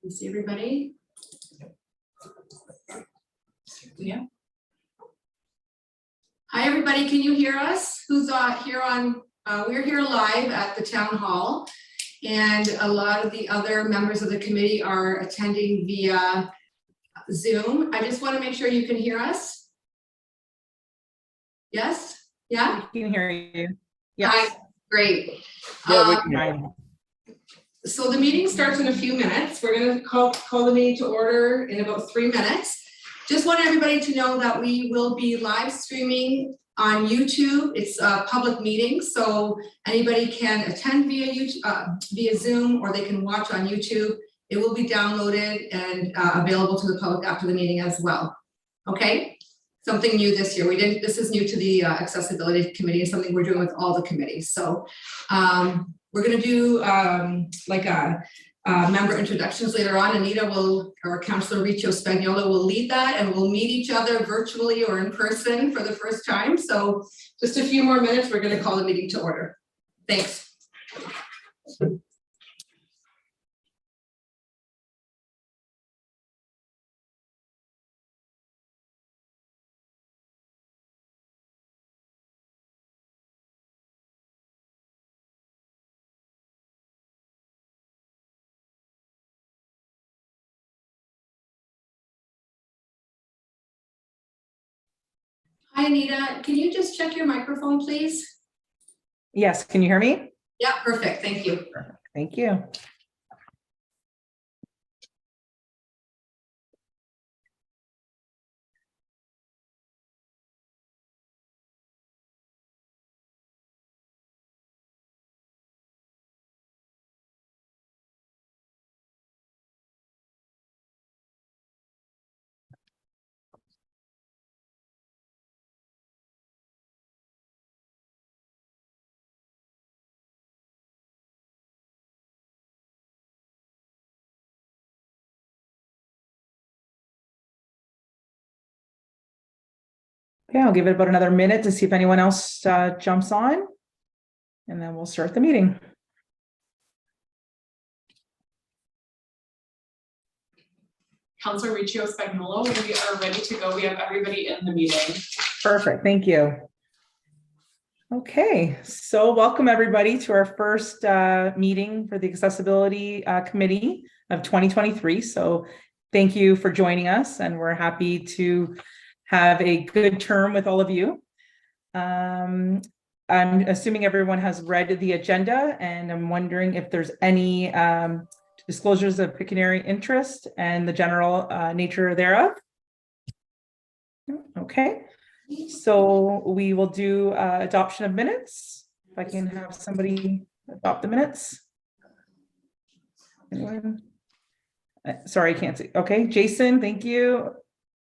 You see everybody? Yeah. Hi, everybody. Can you hear us? Who's here on, we're here live at the town hall. And a lot of the other members of the committee are attending via Zoom. I just want to make sure you can hear us. Yes? Yeah? We can hear you. Yes. Hi, great. Yeah, we can hear Hi. So the meeting starts in a few minutes. We're going to call the meeting to order in about 3 minutes. Just want everybody to know that we will be live streaming on YouTube. It's a public meeting, so anybody can attend via YouTube, via Zoom, or they can watch on YouTube. It will be downloaded and available to the public after the meeting as well. Okay? Something new this year. This is new to the accessibility committee, something we're doing with all the committees. So we're going to do like a member introductions later on. Anita will, or Councillor Riccio Spagnuolo will lead that, and we'll meet each other virtually or in person for the first time. So just a few more minutes, we're going to call the meeting to order. Thanks. Hi, Anita. Can you just check your microphone, please? Yes, can you hear me? Yeah, perfect. Thank you. Thank you. Okay, I'll give it about another minute to see if anyone else jumps on, and then we'll start the meeting. Councillor Riccio Spagnuolo, we are ready to go. We have everybody in the meeting. Perfect, thank you. Okay, so welcome everybody to our first meeting for the Accessibility Committee of 2023. So thank you for joining us, and we're happy to have a good term with all of you. I'm assuming everyone has read the agenda, and I'm wondering if there's any disclosures of pecuniary interest and the general nature thereof. Okay, so we will do adoption of minutes. If I can have somebody adopt the minutes. Anyone? Sorry, I can't see. Okay, Jason, thank you.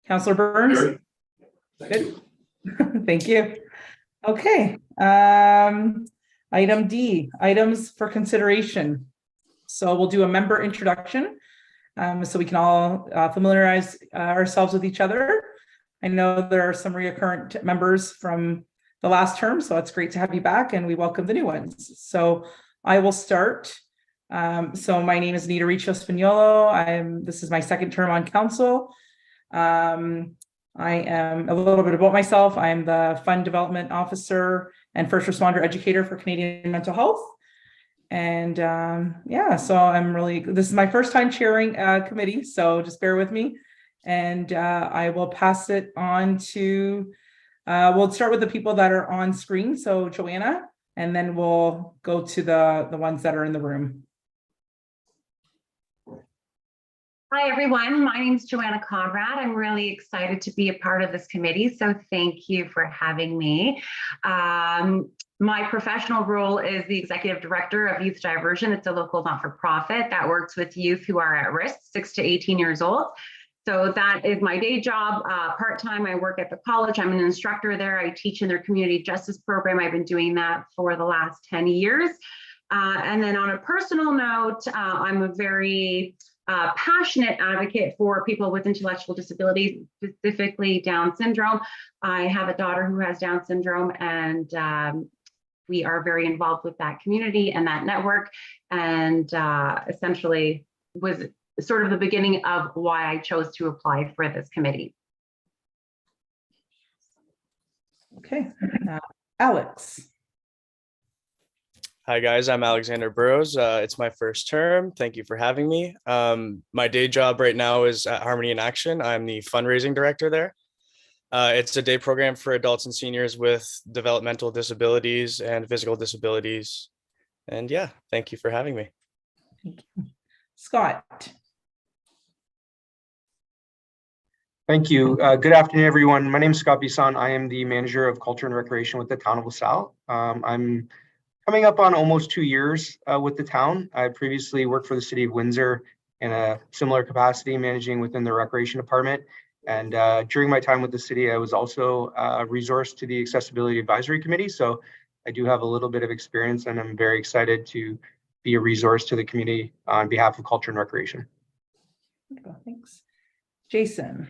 Councillor Burns. Good. Thank you. Okay. Item D, items for consideration. So we'll do a member introduction so we can all familiarize ourselves with each other. I know there are some recurrent members from the last term, so it's great to have you back, and we welcome the new ones. So I will start. So my name is Anita Riccio Spagnuolo. This is my second term on council. I am a little bit about myself. I am the Fund Development Officer and First Responder Educator for Canadian Mental Health. And yeah, so this is my first time chairing a committee, so just bear with me. And I will pass it on to, we'll start with the people that are on screen. So Joanna, and then we'll go to the ones that are in the room. Hi, everyone. My name is Joanna Conrad. I'm really excited to be a part of this committee, so thank you for having me. My professional role is the Executive Director of Youth Diversion. It's a local not-for-profit that works with youth who are at risk, 6 to 18 years old. So that is my day job. Part-time, I work at the college. I'm an instructor there. I teach in their community justice program. I've been doing that for the last 10 years. And then on a personal note, I'm a very passionate advocate for people with intellectual disabilities, specifically Down syndrome. I have a daughter who has Down syndrome, and we are very involved with that community and that network, and essentially was sort of the beginning of why I chose to apply for this committee. Okay, Alex. Hi guys, I'm Alexander Burrows. It's my first term. Thank you for having me. My day job right now is at Harmony in Action. I'm the fundraising director there. It's a day program for adults and seniors with developmental disabilities and physical disabilities. And yeah, thank you for having me. Thank you. Scott. Thank you. Good afternoon, everyone. My name is Scott Bisson. I am the manager of culture and recreation with the town of LaSalle. I'm coming up on almost 2 years with the town. I previously worked for the city of Windsor in a similar capacity, managing within the recreation department. And during my time with the city, I was also a resource to the Accessibility Advisory Committee. So I do have a little bit of experience, and I'm very excited to be a resource to the community on behalf of culture and recreation. Thanks. Jason.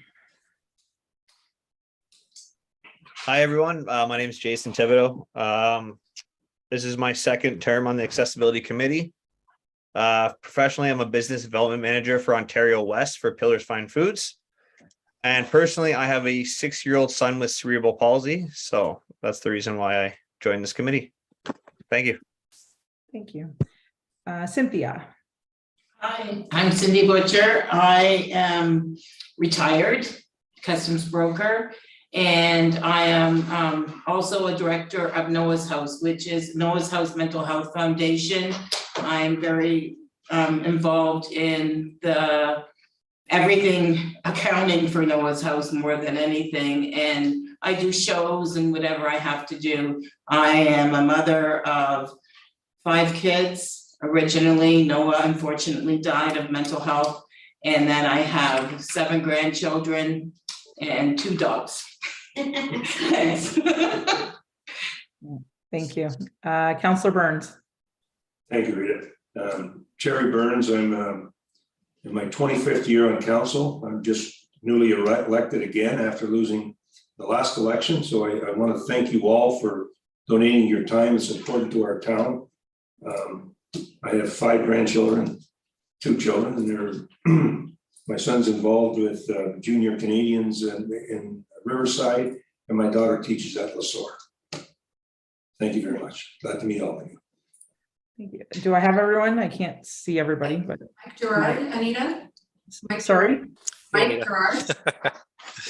Hi, everyone. My name is Jason Thibodeau. This is my second term on the Accessibility Committee. Professionally, I'm a business development manager for Ontario West for Pillars Fine Foods. And personally, I have a 6-year-old son with cerebral palsy. So that's the reason why I joined this committee. Thank you. Thank you. Cynthia. Hi, I'm Cindy Butcher. I am retired customs broker, and I am also a director of Noah's House, which is Noah's House Mental Health Foundation. I'm very involved in the everything accounting for Noah's House more than anything, and I do shows and whatever I have to do. I am a mother of 5 kids. Originally, Noah unfortunately died of mental health, and then I have 7 grandchildren and 2 dogs. Thanks. Thank you. Councillor Burns. Thank you, Rita. Jerry Burns, I'm in my 25th year on council. I'm just newly elected again after losing the last election. So I want to thank you all for donating your time. It's important to our town. I have 5 grandchildren, 2 children, and they're my son's involved with junior Canadians in Riverside, and my daughter teaches at LeSource. Thank you very much. Glad to meet all of you. Thank you. Do I have everyone? I can't see everybody, but Mike Gerard, Anita? Mike sorry. Mike Gerard.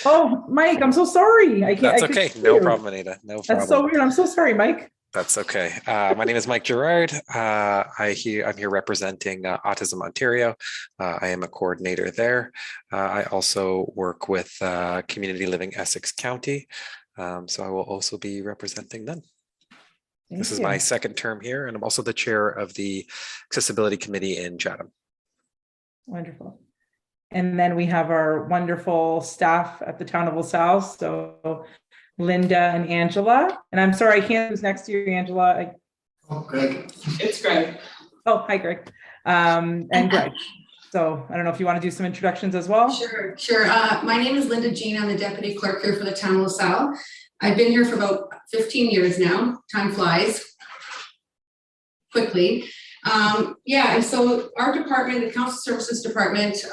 Oh, Mike, I'm so sorry. I can't. That's okay. No problem, Anita. No problem. That's so weird. I'm so sorry, Mike. That's okay. My name is Mike Gerard. I'm here representing Autism Ontario. I am a coordinator there. I also work with Community Living Essex County. So I will also be representing them. This is my second term here, and I'm also the chair of the Accessibility Committee in Chatham. Wonderful. And then we have our wonderful staff at the town of LaSalle. So Linda and Angela. And I'm sorry, I can't. Who's next to you, Angela? Greg. It's Greg. Oh, hi, Greg. And Greg. So I don't know if you want to do some introductions as well. Sure. My name is Linda Jean. I'm the deputy clerk here for the town of LaSalle. I've been here for about 15 years now. Time flies quickly. And so our department, the council services department,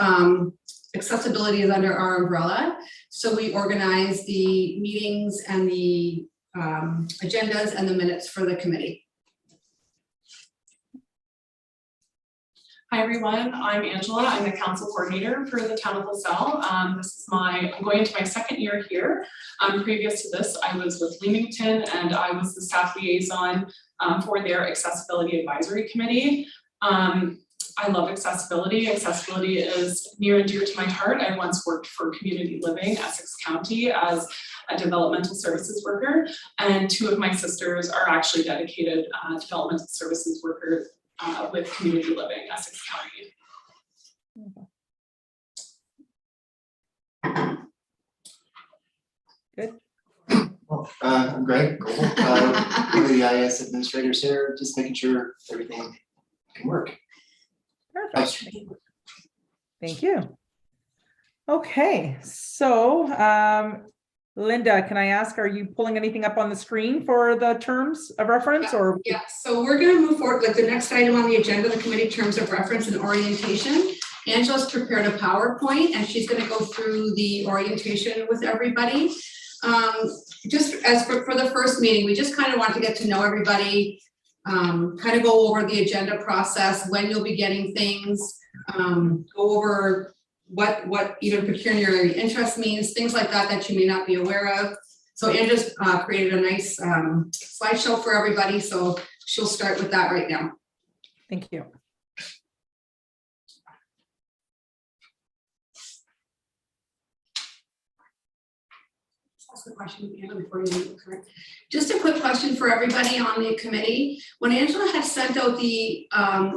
accessibility is under our umbrella. So we organize the meetings and the agendas and the minutes for the committee. Hi, everyone. I'm Angela. I'm the council coordinator for the town of LaSalle. I'm going into my second year here. Previous to this, I was with Leamington, and I was the staff liaison for their accessibility advisory committee. I love accessibility. Accessibility is near and dear to my heart. I once worked for Community Living, Essex County, as a developmental services worker, and 2 of my sisters are actually dedicated developmental services workers with Community Living, Essex County. Good. Well, I'm Greg Goble, one of the IS administrators here, just making sure everything can work. Perfect. Thank you. Okay, so Linda, can I ask, are you pulling anything up on the screen for the terms of reference or? Yeah, so we're going to move forward with the next item on the agenda, the committee terms of reference and orientation. Angela's prepared a PowerPoint and she's gonna go through the orientation with everybody. Just as for the first meeting, we just kind of want to get to know everybody, kind of go over the agenda process, when you'll be getting things, go over what even pecuniary interest means, things like that you may not be aware of. So Angela's created a nice slideshow for everybody, so she'll start with that right now. Thank you. Ask the question, Angela, before you leave. Just a quick question for everybody on the committee. When Angela had sent out the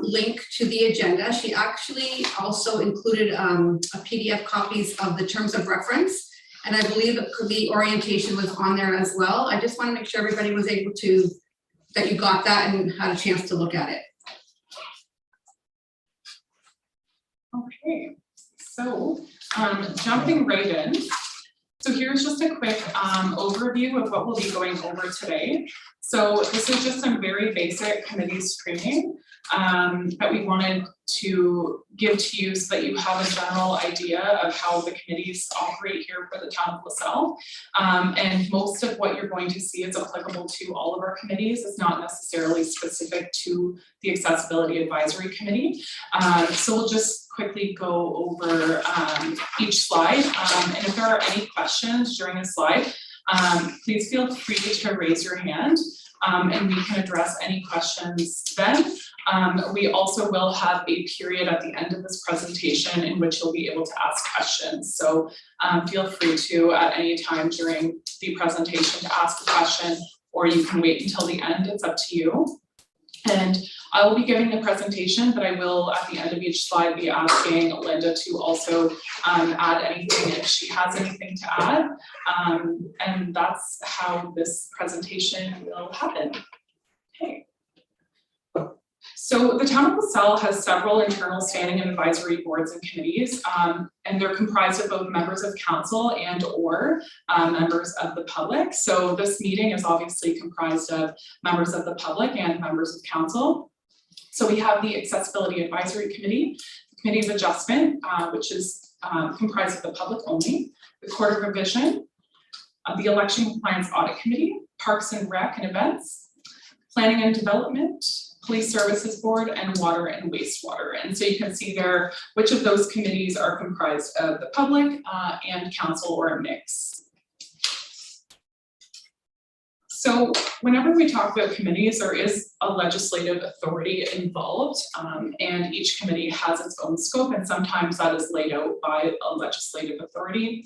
link to the agenda, she actually also included a PDF copies of the terms of reference. And I believe the orientation was on there as well. I just want to make sure everybody was able to, that you got that and had a chance to look at it. Okay, so jumping right in. So here's just a quick overview of what we'll be going over today. So this is just some very basic committee screening that we wanted to give to you so that you have a general idea of how the committees operate here for the town of LaSalle. And most of what you're going to see is applicable to all of our committees. It's not necessarily specific to the Accessibility Advisory Committee. So we'll just quickly go over each slide. And if there are any questions during the slide, please feel free to raise your hand and we can address any questions then. We also will have a period at the end of this presentation in which you'll be able to ask questions. So feel free to at any time during the presentation to ask a question, or you can wait until the end, it's up to you. And I will be giving the presentation, but I will at the end of each slide be asking Linda to also add anything if she has anything to add. And that's how this presentation will happen. Okay. So the town of LaSalle has several internal standing and advisory boards and committees, and they're comprised of both members of council and or members of the public. So this meeting is obviously comprised of members of the public and members of council. So we have the Accessibility Advisory Committee, the Committee of Adjustment, which is comprised of the public only, the Court of Revision, the Election Compliance Audit Committee, Parks and Rec and Events, Planning and Development, Police Services Board, and Water and Wastewater. And so you can see there which of those committees are comprised of the public and council, or a mix. So whenever we talk about committees, there is a legislative authority involved, and each committee has its own scope, and sometimes that is laid out by a legislative authority.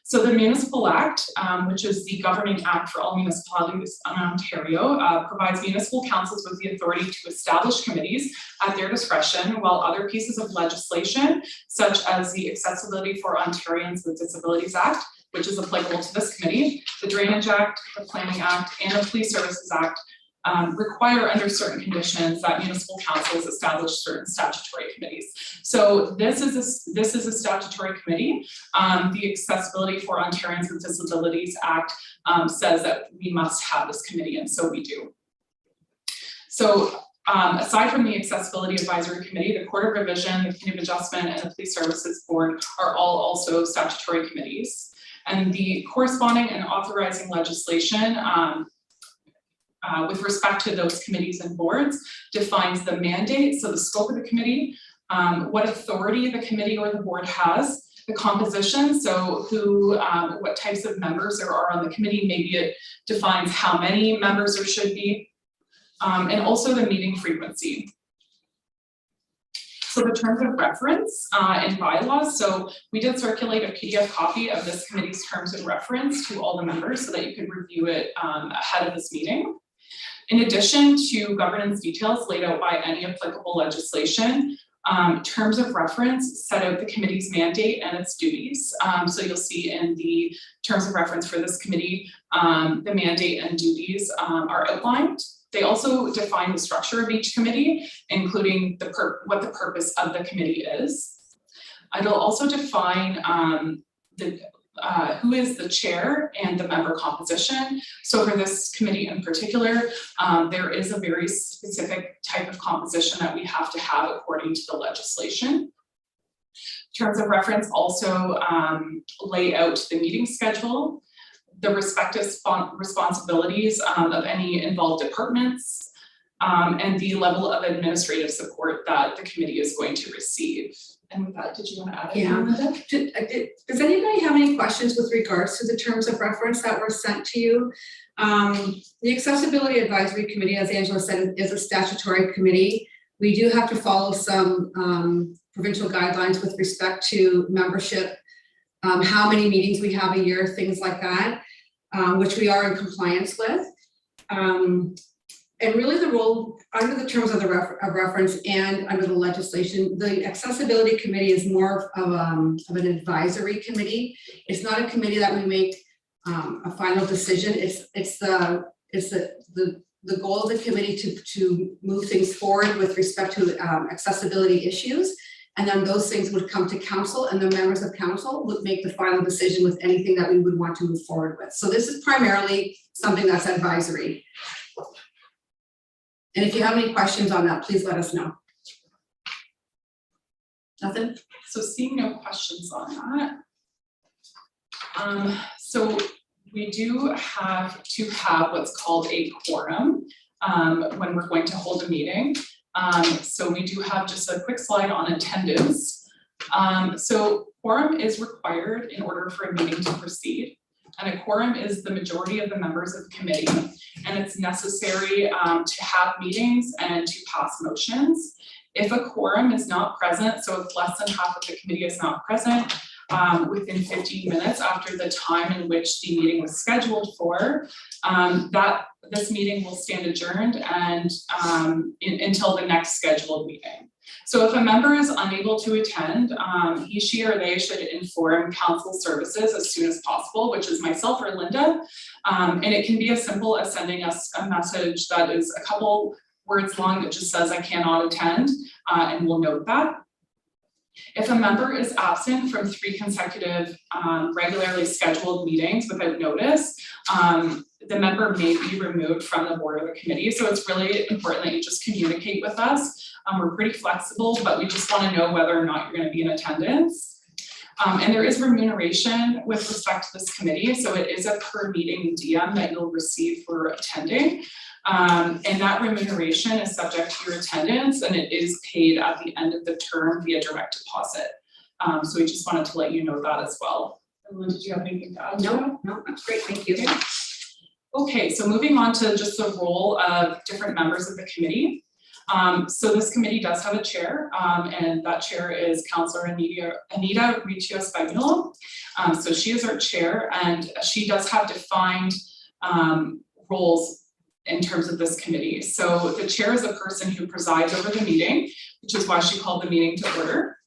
So the Municipal Act, which is the governing act for all municipalities in Ontario, provides municipal councils with the authority to establish committees at their discretion, while other pieces of legislation, such as the Accessibility for Ontarians with Disabilities Act, which is applicable to this committee, the Drainage Act, the Planning Act, and the Police Services Act, require under certain conditions that municipal councils establish certain statutory committees. So this is a statutory committee. The Accessibility for Ontarians with Disabilities Act says that we must have this committee, and so we do. So aside from the Accessibility Advisory Committee, the Court of Revision, the Committee of Adjustment, and the Police Services Board are all also statutory committees. And the corresponding and authorizing legislation with respect to those committees and boards defines the mandate, so the scope of the committee, what authority the committee or the board has, the composition, so who, what types of members there are on the committee, maybe it defines how many members there should be, and also the meeting frequency. So the terms of reference and bylaws, so we did circulate a PDF copy of this committee's terms of reference to all the members so that you could review it ahead of this meeting. In addition to governance details laid out by any applicable legislation, terms of reference set out the committee's mandate and its duties. So you'll see in the terms of reference for this committee, the mandate and duties are outlined. They also define the structure of each committee, including what the purpose of the committee is. It'll also define who is the chair and the member composition. So for this committee in particular, there is a very specific type of composition that we have to have according to the legislation. Terms of reference also lay out the meeting schedule, the respective responsibilities of any involved departments, and the level of administrative support that the committee is going to receive. And with that, did you want to add anything, Linda? Does anybody have any questions with regards to the terms of reference that were sent to you? The Accessibility Advisory Committee, as Angela said, is a statutory committee. We do have to follow some provincial guidelines with respect to membership, how many meetings we have a year, things like that, which we are in compliance with. And really the role under the terms of the reference and under the legislation, the Accessibility Committee is more of an advisory committee. It's not a committee that we make a final decision. It's the goal of the committee to move things forward with respect to accessibility issues. And then those things would come to council, and the members of council would make the final decision with anything that we would want to move forward with. So this is primarily something that's advisory. And if you have any questions on that, please let us know. Nothing? So seeing no questions on that. So we do have to have what's called a quorum when we're going to hold a meeting. So we do have just a quick slide on attendance. So quorum is required in order for a meeting to proceed. And a quorum is the majority of the members of the committee. And it's necessary to have meetings and to pass motions. If a quorum is not present, so if less than half of the committee is not present, within 15 minutes after the time in which the meeting was scheduled for, this meeting will stand adjourned and until the next scheduled meeting. So if a member is unable to attend, he, she, or they should inform council services as soon as possible, which is myself or Linda. And it can be as simple as sending us a message that is a couple words long that just says I cannot attend, and we'll note that. If a member is absent from 3 consecutive regularly scheduled meetings without notice, the member may be removed from the board or the committee. So it's really important that you just communicate with us. We're pretty flexible, but we just want to know whether or not you're going to be in attendance. And there is remuneration with respect to this committee. So it is a per meeting DM that you'll receive for attending. And that remuneration is subject to your attendance, and it is paid at the end of the term via direct deposit. So we just wanted to let you know that as well. Linda, did you have anything to add? No, that's great, thank you. Okay, so moving on to just the role of different members of the committee. So this committee does have a chair, and that chair is Councillor Anita Riccio-Spagnolo. So she is our chair, and she does have defined roles in terms of this committee. So the chair is a person who presides over the meeting, which is why she called the meeting to order.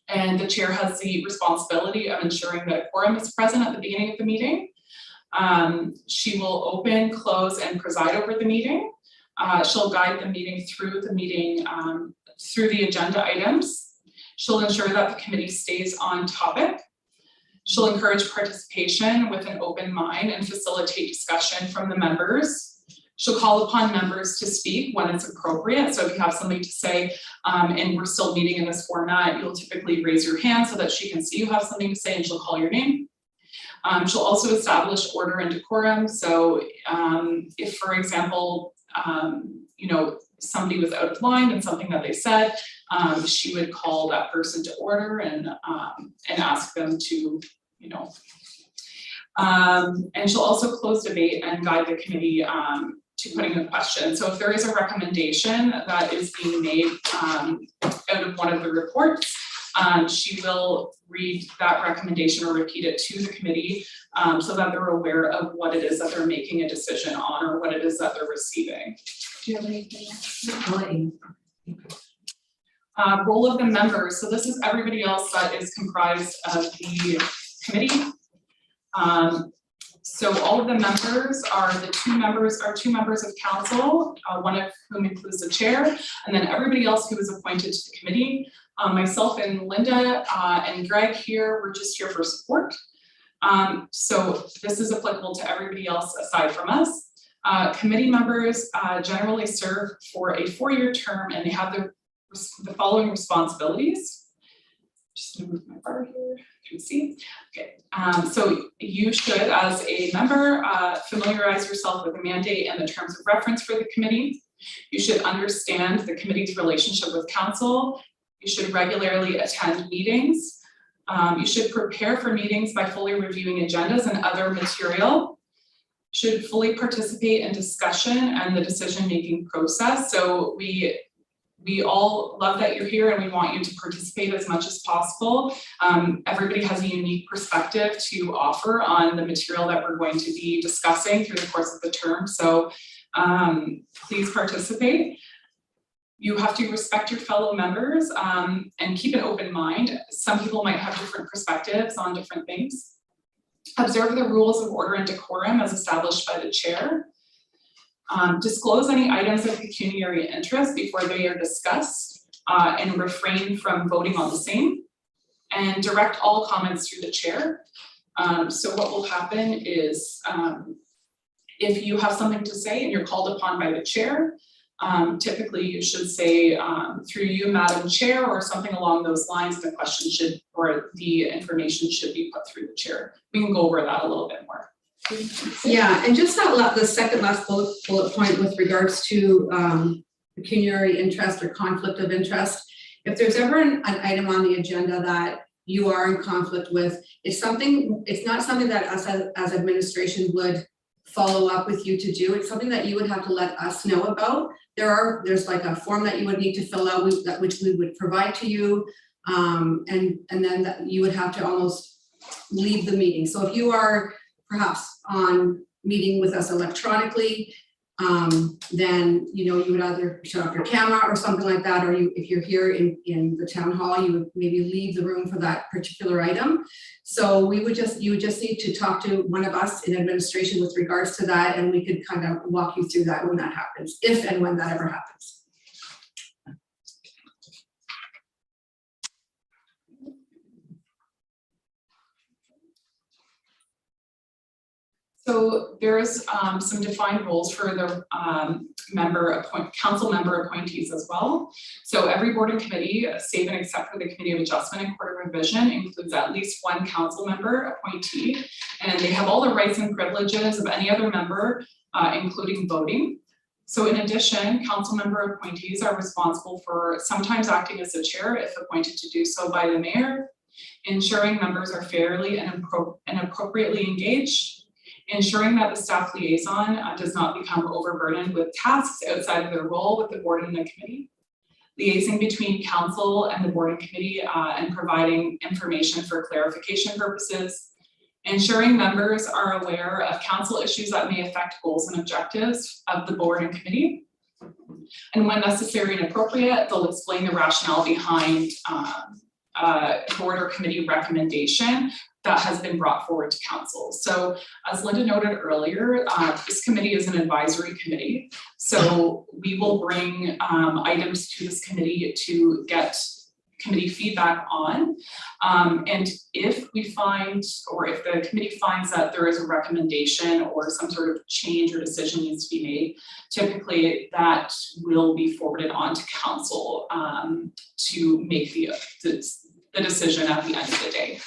And the chair has the responsibility of ensuring that a quorum is present at the beginning of the meeting. She will open, close, and preside over the meeting. She'll guide the meeting through through the agenda items. She'll ensure that the committee stays on topic. She'll encourage participation with an open mind and facilitate discussion from the members. She'll call upon members to speak when it's appropriate. So if you have something to say and we're still meeting in this format, you'll typically raise your hand so that she can see you have something to say and she'll call your name. She'll also establish order and decorum. So if, for example, somebody was out of line and something that they said, she would call that person to order and ask them to, and she'll also close debate and guide the committee to putting a question. So if there is a recommendation that is being made out of one of the reports, she will read that recommendation or repeat it to the committee so that they're aware of what it is that they're making a decision on or what it is that they're receiving. Do you have anything? Role of the members. So this is everybody else that is comprised of the committee. So all of the members are two members of council, one of whom includes the chair, and then everybody else who is appointed to the committee. Myself and Linda and Greg here, we're just here for support. So this is applicable to everybody else aside from us. Committee members generally serve for a 4-year term, and they have the following responsibilities: Just gonna move my bar here, you can see. Okay, so you should, as a member, familiarize yourself with the mandate and the terms of reference for the committee. You should understand the committee's relationship with council. You should regularly attend meetings. You should prepare for meetings by fully reviewing agendas and other material. Should fully participate in discussion and the decision-making process. So we all love that you're here and we want you to participate as much as possible. Everybody has a unique perspective to offer on the material that we're going to be discussing through the course of the term. So please participate. You have to respect your fellow members and keep an open mind. Some people might have different perspectives on different things. Observe the rules of order and decorum as established by the chair. Disclose any items of pecuniary interest before they are discussed and refrain from voting on the same. And direct all comments through the chair. So what will happen is if you have something to say and you're called upon by the chair, typically you should say through you, Madam Chair, or something along those lines. The question should, or the information should be put through the chair. We can go over that a little bit more. Yeah, and just the second last bullet point with regards to pecuniary interest or conflict of interest. If there's ever an item on the agenda that you are in conflict with, it's not something that us as administration would follow up with you to do. It's something that you would have to let us know about. There's like a form that you would need to fill out which we would provide to you, and then that you would have to almost leave the meeting. So if you are perhaps on meeting with us electronically, then you would either shut off your camera or something like that, or if you're here in the town hall, you would maybe leave the room for that particular item. So you would just need to talk to one of us in administration with regards to that, and we could kind of walk you through that when that happens, if and when that ever happens. So there's some defined roles for the council member appointees as well. So every board and committee, save and except for the Committee of Adjustment and Court of Revision, includes at least one council member appointee, and they have all the rights and privileges of any other member, including voting. So in addition, council member appointees are responsible for sometimes acting as the chair if appointed to do so by the mayor, ensuring members are fairly and appropriately engaged, ensuring that the staff liaison does not become overburdened with tasks outside of their role with the board and the committee, liaising between council and the board and committee and providing information for clarification purposes, ensuring members are aware of council issues that may affect goals and objectives of the board and committee, and when necessary and appropriate, they'll explain the rationale behind board or committee recommendation that has been brought forward to council. So as Linda noted earlier, this committee is an advisory committee. So we will bring items to this committee to get committee feedback on. And if we find, or if the committee finds that there is a recommendation or some sort of change or decision needs to be made, typically that will be forwarded on to council to make the decision at the end of the day.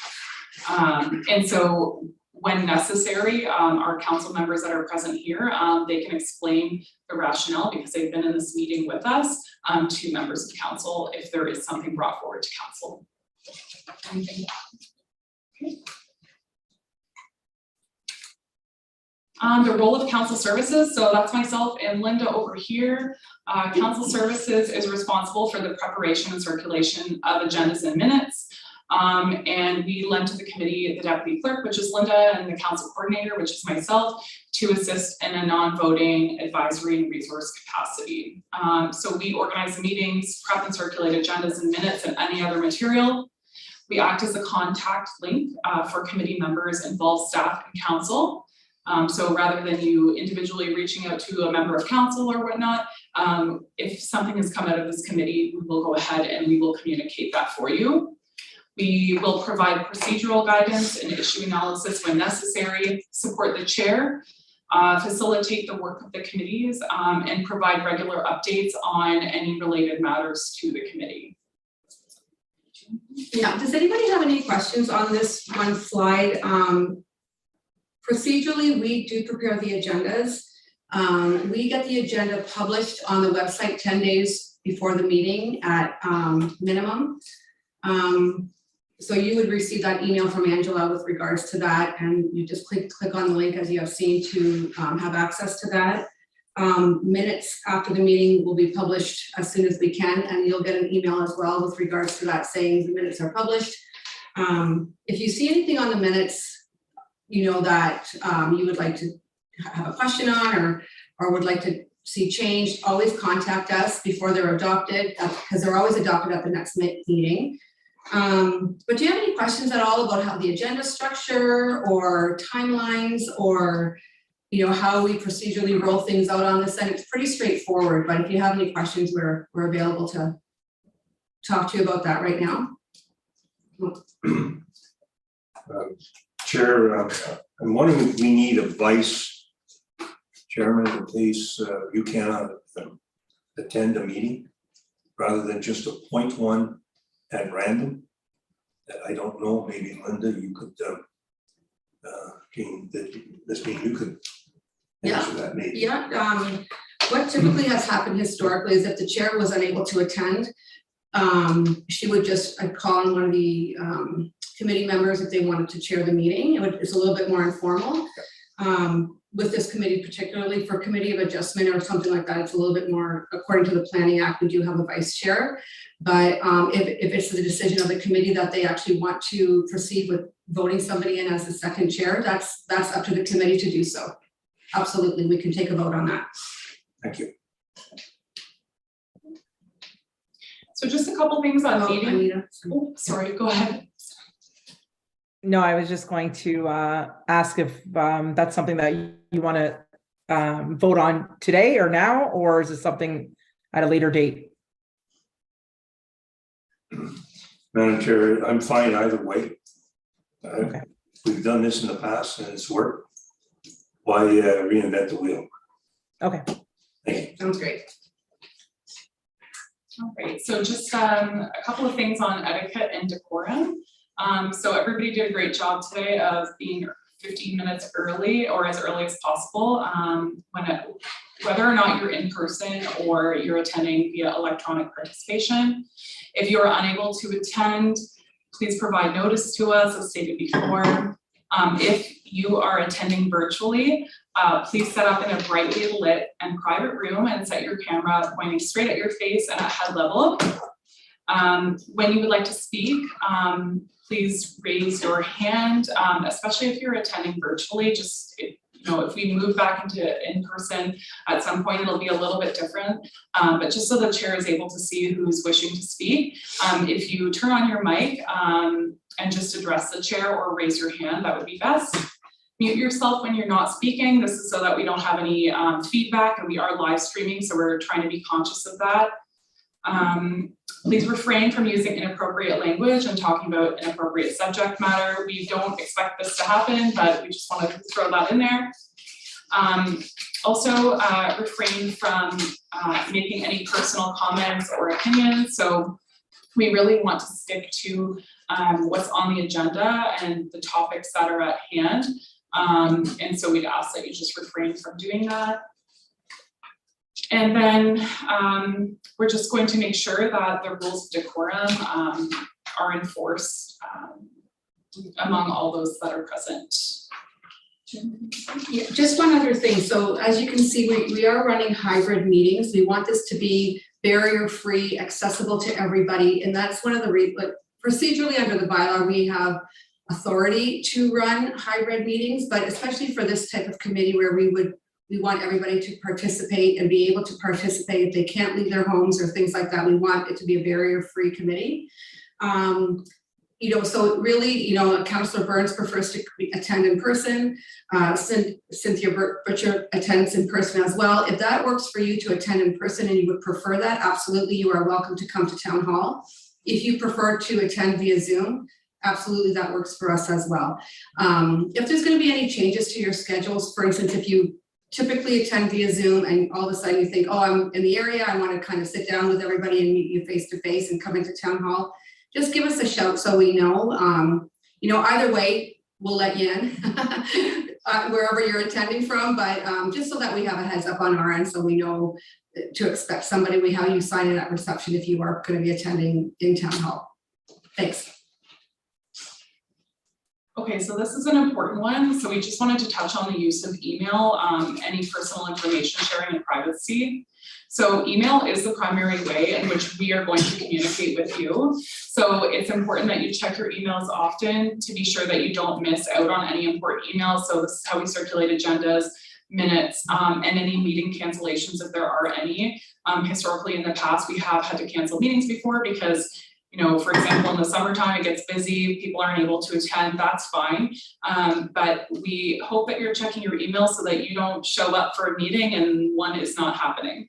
And so when necessary, our council members that are present here, they can explain the rationale because they've been in this meeting with us to members of council if there is something brought forward to council. Anything? Okay. The role of council services, so that's myself and Linda over here. Council services is responsible for the preparation and circulation of agendas and minutes. And we lend to the committee the deputy clerk, which is Linda, and the council coordinator, which is myself, to assist in a non-voting advisory and resource capacity. So we organize meetings, prep and circulate agendas and minutes and any other material. We act as a contact link for committee members, involved staff and council. So rather than you individually reaching out to a member of council or whatnot, if something has come out of this committee, we will go ahead and we will communicate that for you. We will provide procedural guidance and issue analysis when necessary, support the chair, facilitate the work of the committees, and provide regular updates on any related matters to the committee. Yeah, does anybody have any questions on this one slide? Procedurally, we do prepare the agendas. We get the agenda published on the website 10 days before the meeting at minimum. So you would receive that email from Angela with regards to that, and you just click on the link as you have seen to have access to that. Minutes after the meeting will be published as soon as we can, and you'll get an email as well with regards to that saying the minutes are published. If you see anything on the minutes, you know that you would like to have a question on or would like to see changed, always contact us before they're adopted, because they're always adopted at the next meeting. But do you have any questions at all about how the agenda structure or timelines or how we procedurally roll things out on this? And it's pretty straightforward, but if you have any questions, we're available to talk to you about that right now. Chair, I'm wondering if we need a vice chairman in case you cannot attend a meeting, rather than just appoint one at random. I don't know, maybe Linda, you could, you could answer that maybe. Yeah, what typically has happened historically is if the chair was unable to attend, she would just call on one of the committee members if they wanted to chair the meeting. It's a little bit more informal. With this committee, particularly for committee of adjustment or something like that, it's a little bit more, according to the Planning Act, we do have a vice chair. But if it's the decision of the committee that they actually want to proceed with voting somebody in as the second chair, that's up to the committee to do so. Absolutely, we can take a vote on that. Thank you. So just a couple things on meeting. Anita. Oh, sorry, go ahead. No, I was just going to ask if that's something that you want to vote on today or now, or is it something at a later date? Madam Chair, I'm fine either way. Okay. We've done this in the past and it's worked. Why reinvent the wheel? Okay. Thank you. Sounds great. All right, so just a couple of things on etiquette and decorum. So everybody did a great job today of being 15 minutes early or as early as possible, whether or not you're in person or you're attending via electronic participation. If you're unable to attend, please provide notice to us as stated before. If you are attending virtually, please set up in a brightly lit and private room and set your camera pointing straight at your face and at head level. When you would like to speak, please raise your hand, especially if you're attending virtually. Just, if we move back into in-person at some point, it'll be a little bit different. But just so the chair is able to see who's wishing to speak, if you turn on your mic and just address the chair or raise your hand, that would be best. Mute yourself when you're not speaking. This is so that we don't have any feedback, and we are live streaming, so we're trying to be conscious of that. Please refrain from using inappropriate language and talking about inappropriate subject matter. We don't expect this to happen, but we just wanted to throw that in there. Also, refrain from making any personal comments or opinions. So we really want to stick to what's on the agenda and the topics that are at hand. And so we'd ask that you just refrain from doing that. And then we're just going to make sure that the rules of decorum are enforced among all those that are present. Yeah, just one other thing. So as you can see, we are running hybrid meetings. We want this to be barrier-free, accessible to everybody. And that's one of the procedurally under the bylaw, we have authority to run hybrid meetings, but especially for this type of committee where we want everybody to participate and be able to participate if they can't leave their homes or things like that. We want it to be a barrier-free committee. So really, Councillor Burns prefers to attend in person. Cynthia Butcher attends in person as well. If that works for you to attend in person and you would prefer that, absolutely, you are welcome to come to Town Hall. If you prefer to attend via Zoom, absolutely, that works for us as well. If there's going to be any changes to your schedules, for instance, if you typically attend via Zoom and all of a sudden you think, oh, I'm in the area, I want to kind of sit down with everybody and meet you face to face and come into Town Hall, just give us a shout so we know. Either way, we'll let you in wherever you're attending from, but just so that we have a heads up on our end, so we know to expect somebody. We have you sign in at reception if you are going to be attending in town hall. Thanks. Okay, so this is an important one. So we just wanted to touch on the use of email, any personal information sharing and privacy. So email is the primary way in which we are going to communicate with you. So it's important that you check your emails often to be sure that you don't miss out on any important emails. So this is how we circulate agendas, minutes, and any meeting cancellations if there are any. Historically in the past, we have had to cancel meetings before because for example, in the summertime, it gets busy, people aren't able to attend, that's fine. But we hope that you're checking your email so that you don't show up for a meeting and one is not happening.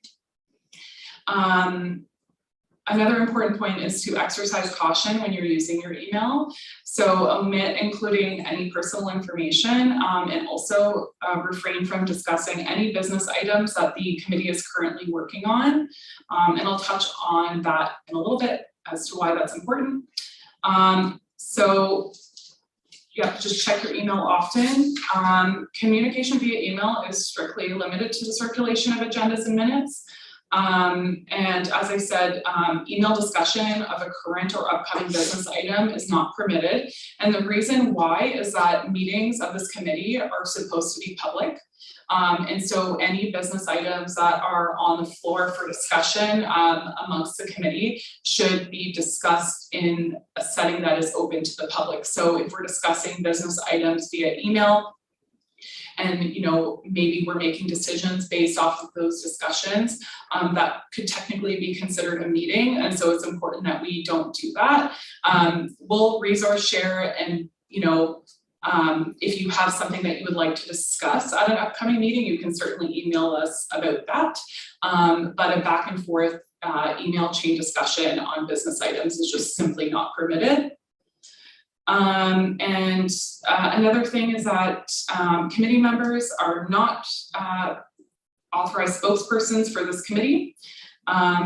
Another important point is to exercise caution when you're using your email. So omit including any personal information and also refrain from discussing any business items that the committee is currently working on. And I'll touch on that in a little bit as to why that's important. So yeah, just check your email often. Communication via email is strictly limited to the circulation of agendas and minutes. And as I said, email discussion of a current or upcoming business item is not permitted. And the reason why is that meetings of this committee are supposed to be public. And so any business items that are on the floor for discussion amongst the committee should be discussed in a setting that is open to the public. So if we're discussing business items via email, and maybe we're making decisions based off of those discussions, that could technically be considered a meeting. And so it's important that we don't do that. We'll resource share and if you have something that you would like to discuss at an upcoming meeting, you can certainly email us about that. But a back and forth email chain discussion on business items is just simply not permitted. And another thing is that committee members are not authorized spokespersons for this committee.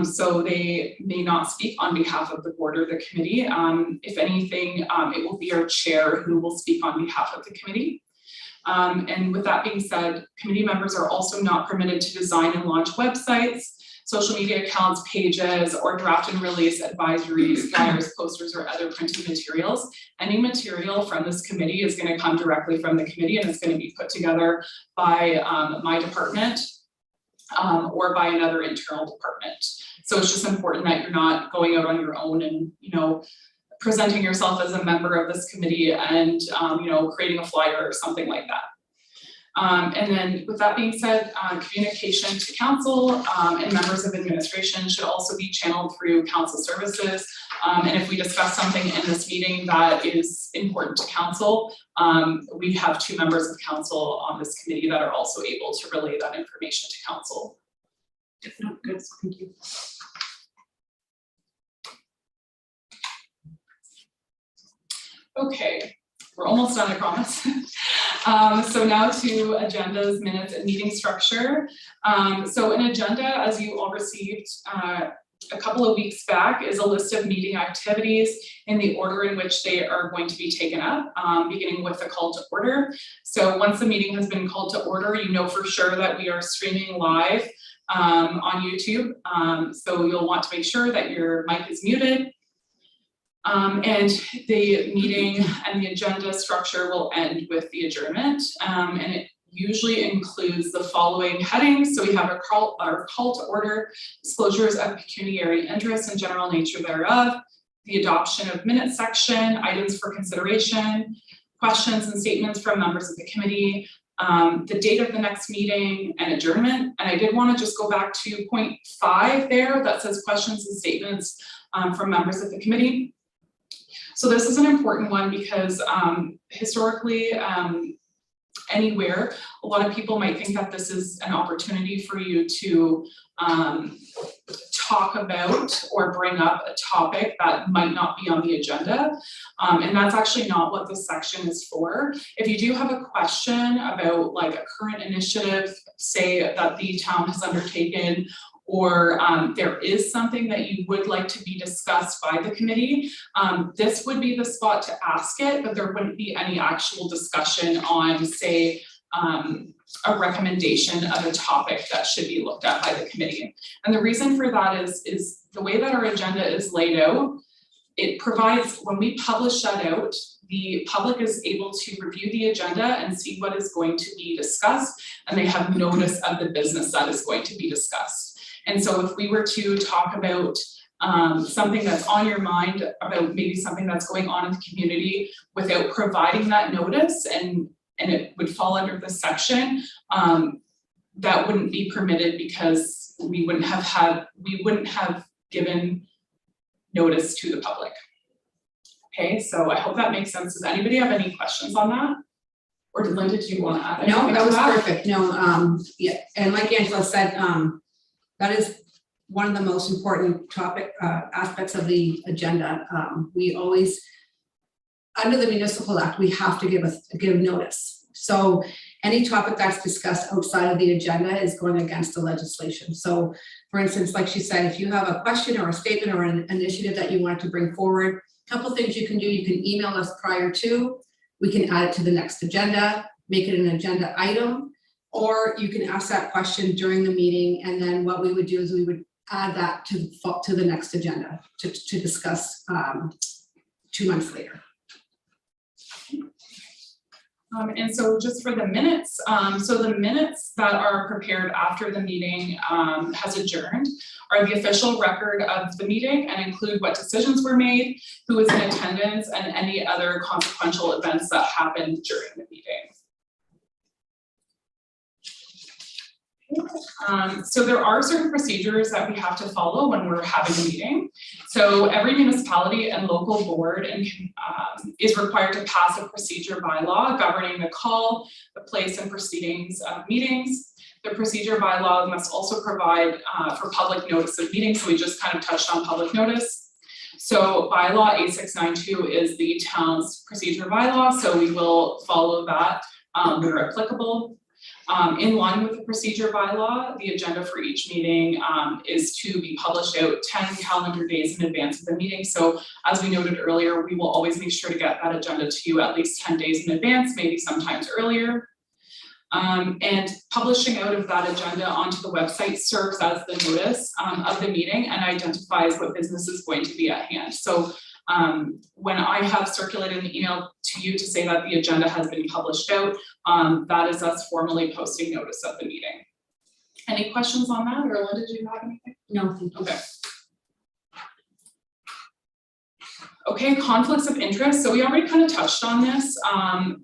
So they may not speak on behalf of the board or the committee. If anything, it will be our chair who will speak on behalf of the committee. And with that being said, committee members are also not permitted to design and launch websites, social media accounts, pages, or draft and release advisories, flyers, posters, or other printed materials. Any material from this committee is going to come directly from the committee and it's going to be put together by my department or by another internal department. So it's just important that you're not going out on your own and, presenting yourself as a member of this committee and, creating a flyer or something like that. And then with that being said, communication to council and members of administration should also be channeled through council services. And if we discuss something in this meeting that is important to council, we have 2 members of council on this committee that are also able to relay that information to council. Good, thank you. Okay, we're almost done, I promise. So now to agendas, minutes, and meeting structure. So an agenda, as you all received a couple of weeks back, is a list of meeting activities in the order in which they are going to be taken up, beginning with a call to order. So once the meeting has been called to order, you know for sure that we are streaming live on YouTube. So you'll want to make sure that your mic is muted. And the meeting and the agenda structure will end with the adjournment. And it usually includes the following headings. So we have our call to order, disclosures of pecuniary interest and general nature thereof, the adoption of minutes section, items for consideration, questions and statements from members of the committee, the date of the next meeting, and adjournment. And I did want to just go back to point 5 there that says questions and statements from members of the committee. So this is an important one because historically, anywhere, a lot of people might think that this is an opportunity for you to talk about or bring up a topic that might not be on the agenda. And that's actually not what this section is for. If you do have a question about like a current initiative, say that the town has undertaken, or there is something that you would like to be discussed by the committee, this would be the spot to ask it, but there wouldn't be any actual discussion on, say, a recommendation of a topic that should be looked at by the committee. And the reason for that is the way that our agenda is laid out, it provides, when we publish that out, the public is able to review the agenda and see what is going to be discussed, and they have notice of the business that is going to be discussed. And so if we were to talk about something that's on your mind, about maybe something that's going on in the community without providing that notice, and it would fall under this section, that wouldn't be permitted because we wouldn't have given notice to the public. Okay, so I hope that makes sense. Does anybody have any questions on that? Or did Linda, do you want to add anything No, to that was that? perfect. No, yeah, and like Angela said, that is one of the most important topic aspects of the agenda. We always, under the Municipal Act, we have to give notice. So any topic that's discussed outside of the agenda is going against the legislation. So for instance, like she said, if you have a question or a statement or an initiative that you want to bring forward, a couple things you can do. You can email us prior to, we can add it to the next agenda, make it an agenda item, or you can ask that question during the meeting, and then what we would do is we would add that to the next agenda to discuss 2 months later. And so just for the minutes, so the minutes that are prepared after the meeting has adjourned are the official record of the meeting and include what decisions were made, who was in attendance, and any other consequential events that happened during the meeting. So there are certain procedures that we have to follow when we're having a meeting. So every municipality and local board is required to pass a procedure bylaw governing the call, the place, and proceedings of meetings. The procedure bylaw must also provide for public notice of meetings. So we just kind of touched on public notice. So bylaw 8692 is the town's procedure bylaw. So we will follow that where applicable. In line with the procedure bylaw, the agenda for each meeting is to be published out 10 calendar days in advance of the meeting. So as we noted earlier, we will always make sure to get that agenda to you at least 10 days in advance, maybe sometimes earlier. And publishing out of that agenda onto the website serves as the notice of the meeting and identifies what business is going to be at hand. So when I have circulated an email to you to say that the agenda has been published out, that is us formally posting notice of the meeting. Any questions on that, or Linda, do you have anything? No, thank you. Okay. Okay, conflicts of interest. So we already kind of touched on this,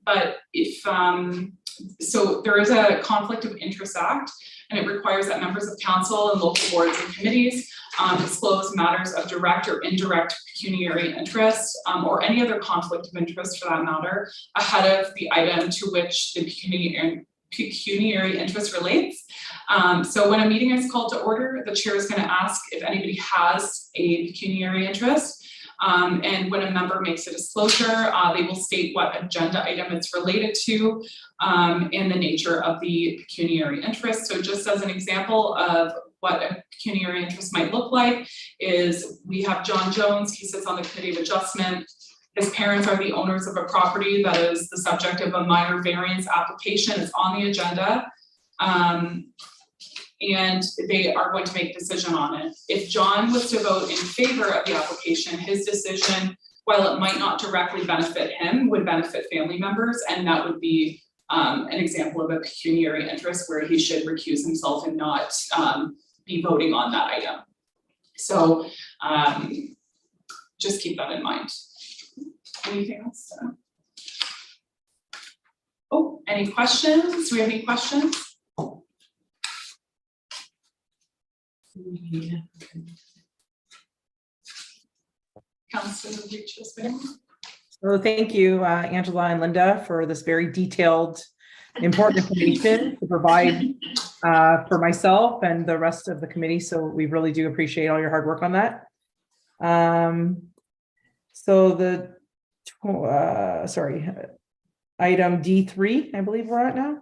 but if, so there is a Conflict of Interest Act, and it requires that members of council and local boards and committees disclose matters of direct or indirect pecuniary interest, or any other conflict of interest for that matter, ahead of the item to which the pecuniary interest relates. So when a meeting is called to order, the chair is going to ask if anybody has a pecuniary interest. And when a member makes a disclosure, they will state what agenda item it's related to and the nature of the pecuniary interest. So just as an example of what a pecuniary interest might look like is we have John Jones, he sits on the Committee of Adjustment. His parents are the owners of a property that is the subject of a minor variance application. It's on the agenda. And they are going to make a decision on it. If John was to vote in favor of the application, his decision, while it might not directly benefit him, would benefit family members, and that would be an example of a pecuniary interest where he should recuse himself and not be voting on that item. So just keep that in mind. Anything else? Oh, any questions? Do we have any questions? Yeah. Councilor Richardson. So thank you, Angela and Linda, for this very detailed, important information to provide for myself and the rest of the committee. So we really do appreciate all your hard work on that. So the, item D3, I believe we're at now.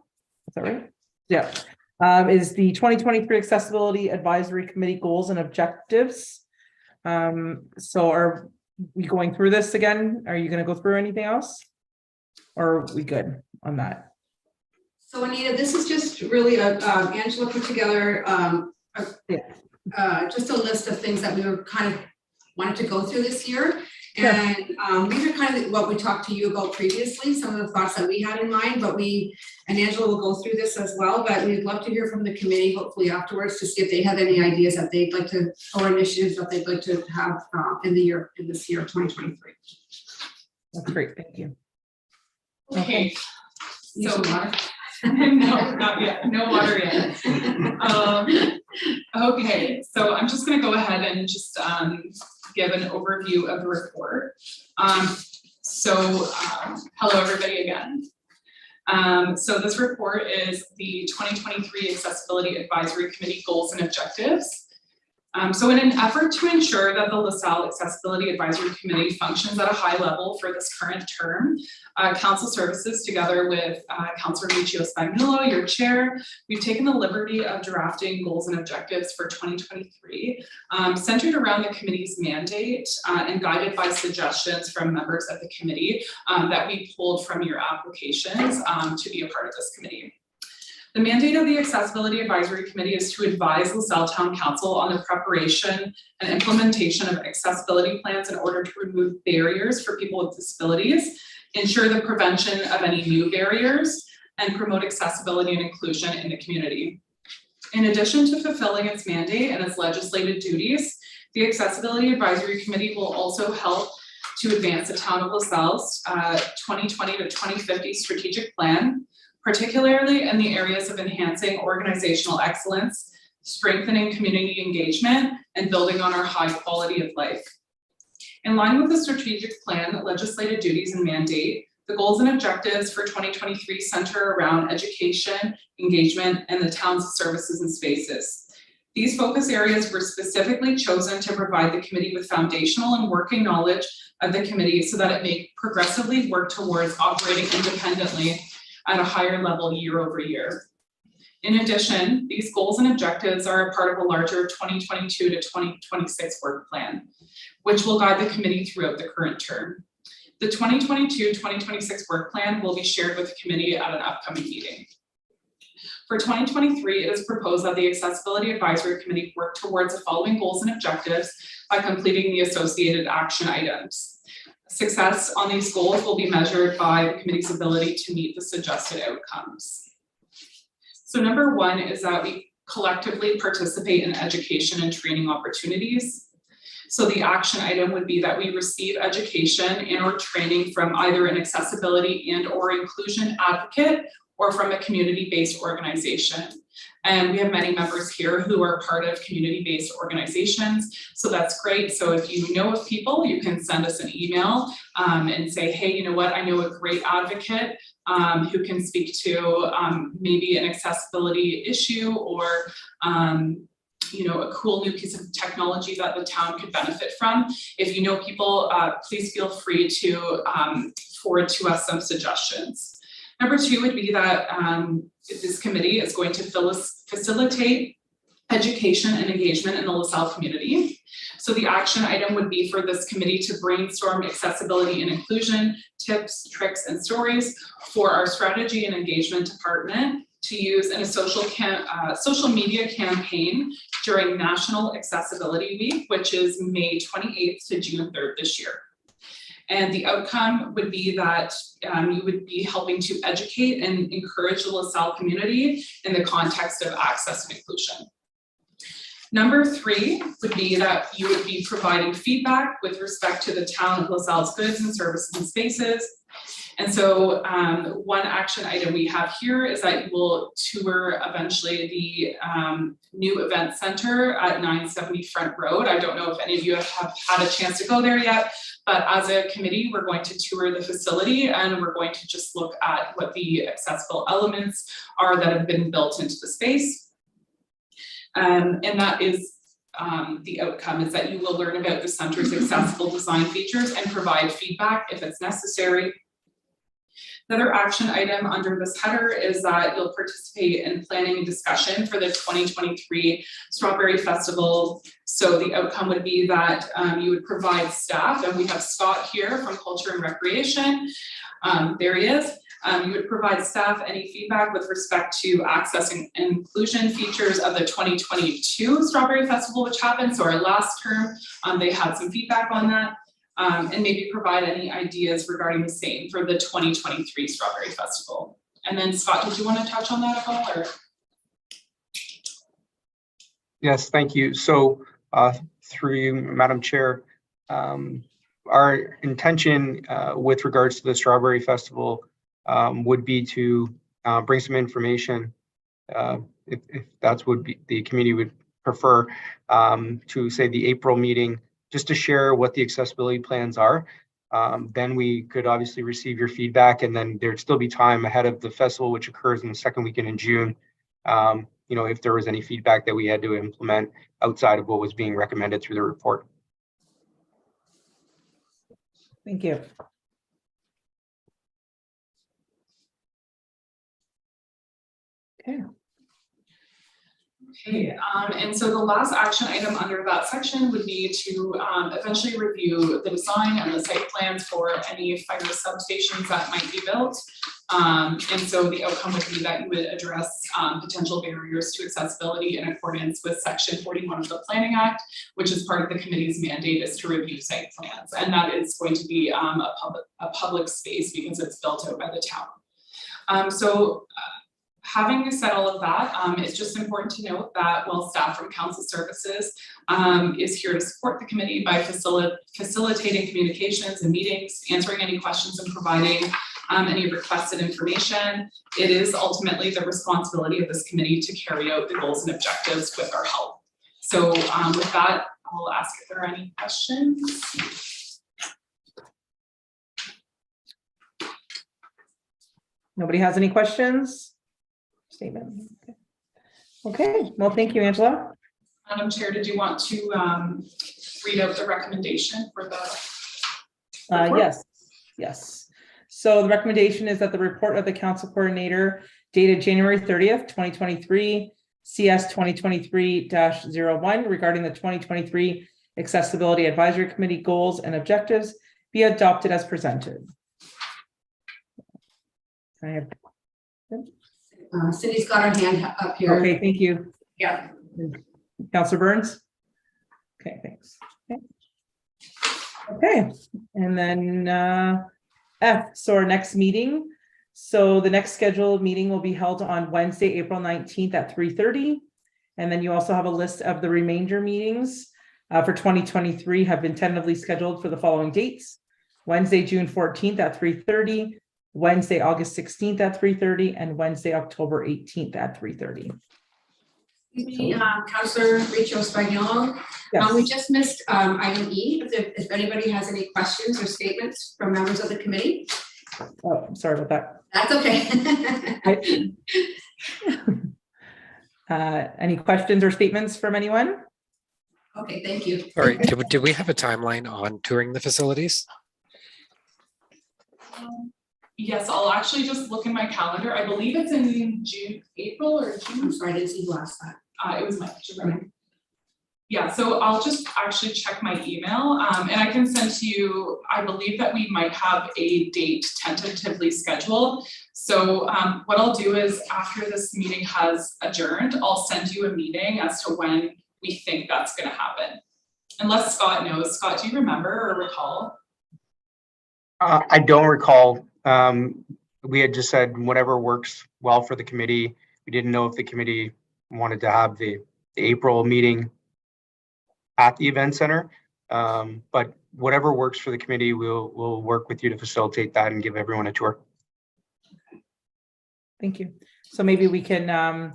Is that right? Yeah. is the 2023 Accessibility Advisory Committee Goals and Objectives. So are we going through this again? Are you going to go through anything else? Or are we good on that? So Anita, this is just really Angela put together just a list of things that we were kind of wanted to go through this year. And these are kind of what we talked to you about previously, some of the thoughts that we had in mind, but and Angela will go through this as well, but we'd love to hear from the committee, hopefully afterwards, to see if they have any ideas that they'd like to, or initiatives that they'd like to have in this year of 2023. That's great, thank you. Okay, Need so some water? no, not yet, no water yet. Okay, so I'm just gonna go ahead and just give an overview of the report. Hello everybody again. So this report is the 2023 Accessibility Advisory Committee Goals and Objectives. So in an effort to ensure that the LaSalle Accessibility Advisory Committee functions at a high level for this current term, Council Services, together with Councilor Michio Spagnuolo, your chair, we've taken the liberty of drafting goals and objectives for 2023, centered around the committee's mandate and guided by suggestions from members of the committee that we pulled from your applications to be a part of this committee. The mandate of the Accessibility Advisory Committee is to advise LaSalle Town Council on the preparation and implementation of accessibility plans in order to remove barriers for people with disabilities, ensure the prevention of any new barriers, and promote accessibility and inclusion in the community. In addition to fulfilling its mandate and its legislative duties, the Accessibility Advisory Committee will also help to advance the Town of LaSalle's 2020 to 2050 strategic plan, particularly in the areas of enhancing organizational excellence, strengthening community engagement, and building on our high quality of life. In line with the strategic plan, legislative duties, and mandate, the goals and objectives for 2023 center around education, engagement, and the town's services and spaces. These focus areas were specifically chosen to provide the committee with foundational and working knowledge of the committee so that it may progressively work towards operating independently at a higher level year over year. In addition, these goals and objectives are a part of a larger 2022 to 2026 work plan, which will guide the committee throughout the current term. The 2022-2026 work plan will be shared with the committee at an upcoming meeting. For 2023, it is proposed that the Accessibility Advisory Committee work towards the following goals and objectives by completing the associated action items. Success on these goals will be measured by the committee's ability to meet the suggested outcomes. So number one is that we collectively participate in education and training opportunities. So the action item would be that we receive education and or training from either an accessibility and or inclusion advocate or from a community-based organization. And we have many members here who are part of community-based organizations, so that's great. So if you know of people, you can send us an email and say, hey, you know what, I know a great advocate who can speak to maybe an accessibility issue or you know, a cool new piece of technology that the town could benefit from. If you know people, please feel free to forward to us some suggestions. Number two would be that this committee is going to facilitate education and engagement in the LaSalle community. So the action item would be for this committee to brainstorm accessibility and inclusion tips, tricks, and stories for our strategy and engagement department to use in a social media campaign during National Accessibility Week, which is May 28th to June 3rd this year. And the outcome would be that you would be helping to educate and encourage the LaSalle community in the context of access and inclusion. Number three would be that you would be providing feedback with respect to the town of LaSalle's goods and services and spaces. And so one action item we have here is that you will tour eventually the new event center at 970 Front Road. I don't know if any of you have had a chance to go there yet, but as a committee, we're going to tour the facility and we're going to just look at what the accessible elements are that have been built into the space. And that is the outcome, is that you will learn about the center's accessible design features and provide feedback if it's necessary. Another action item under this header is that you'll participate in planning and discussion for the 2023 Strawberry Festival. So the outcome would be that you would provide staff, and we have Scott here from Culture and Recreation. There he is. You would provide staff any feedback with respect to accessing inclusion features of the 2022 Strawberry Festival, which happened. So our last term, they had some feedback on that. And maybe provide any ideas regarding the same for the 2023 Strawberry Festival. And then Scott, did you want to touch on that at all, or? Yes, thank you. So through you, Madam Chair, our intention with regards to the Strawberry Festival would be to bring some information, if that's what the committee would prefer, to say the April meeting, just to share what the accessibility plans are. Then we could obviously receive your feedback, and then there'd still be time ahead of the festival, which occurs in the second weekend in June. If there was any feedback that we had to implement outside of what was being recommended through the report. Thank you. Okay. Okay, and so the last action item under that section would be to eventually review the design and the site plans for any fire substations that might be built. And so the outcome would be that you would address potential barriers to accessibility in accordance with Section 41 of the Planning Act, which is part of the committee's mandate is to review site plans. And that is going to be a public space because it's built out by the town. Having said all of that, it's just important to note that while staff from Council Services is here to support the committee by facilitating communications and meetings, answering any questions and providing any requested information, it is ultimately the responsibility of this committee to carry out the goals and objectives with our help. So with that, I'll ask if there are any questions. Nobody has any questions? Statement. Okay, well, thank you, Angela. Madam Chair, did you want to read out the recommendation for the report? Yes. So the recommendation is that the report of the council coordinator dated January 30th, 2023, CS 2023-01 regarding the 2023 Accessibility Advisory Committee goals and objectives be adopted as presented. I have Cindy's got her hand up here. Okay, thank you. Yeah. Councilor Burns? Okay, thanks. Okay, and then F, so our next meeting. So the next scheduled meeting will be held on Wednesday, April 19th at 3:30. And then you also have a list of the remainder meetings for 2023 have been tentatively scheduled for the following dates. Wednesday, June 14th at 3:30. Wednesday, August 16th at 3:30, and Wednesday, October 18th at 3:30. Excuse me, Councillor Rachel Spagnolo. Yes. We just missed item E. If anybody has any questions or statements from members of the committee. Oh, I'm sorry about that. That's okay. Any questions or statements from anyone? Okay, thank you. All right, do we have a timeline on touring the facilities? Yes, I'll actually just look in my calendar. I believe it's in April or June. I'm sorry, I didn't see who asked that. It was Mike. Yeah, so I'll just actually check my email and I can send to you, I believe that we might have a date tentatively scheduled. So what I'll do is after this meeting has adjourned, I'll send you a meeting as to when we think that's gonna happen. Unless Scott knows. Scott, do you remember or recall? I don't recall. We had just said whatever works well for the committee. We didn't know if the committee wanted to have the April meeting at the event center, but whatever works for the committee, we'll work with you to facilitate that and give everyone a tour. Thank you. So maybe we can,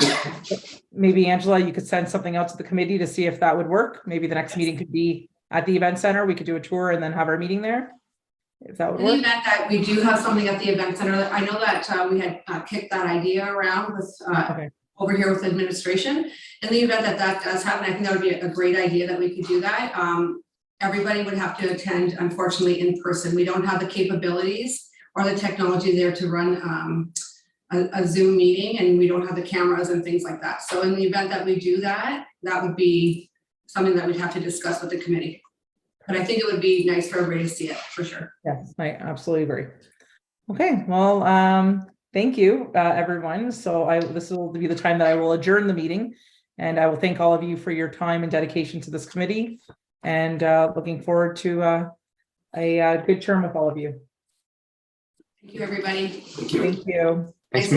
maybe Angela, you could send something out to the committee to see if that would work. Maybe the next meeting could be at the event center. We could do a tour and then have our meeting there. If that would In the work. event that we do have something at the event center, I know that we had kicked that idea around with Okay. over here with administration. In the event that that does happen, I think that would be a great idea that we could do that. Everybody would have to attend, unfortunately, in person. We don't have the capabilities or the technology there to run a Zoom meeting, and we don't have the cameras and things like that. So in the event that we do that, that would be something that we'd have to discuss with the committee. But I think it would be nice for everybody to see it, for sure. Yes, I absolutely agree. Okay, well, thank you, everyone. So this will be the time that I will adjourn the meeting. And I will thank all of you for your time and dedication to this committee, and looking forward to a good term with all of you. Thank you, everybody. Thank you. Thank you. Nice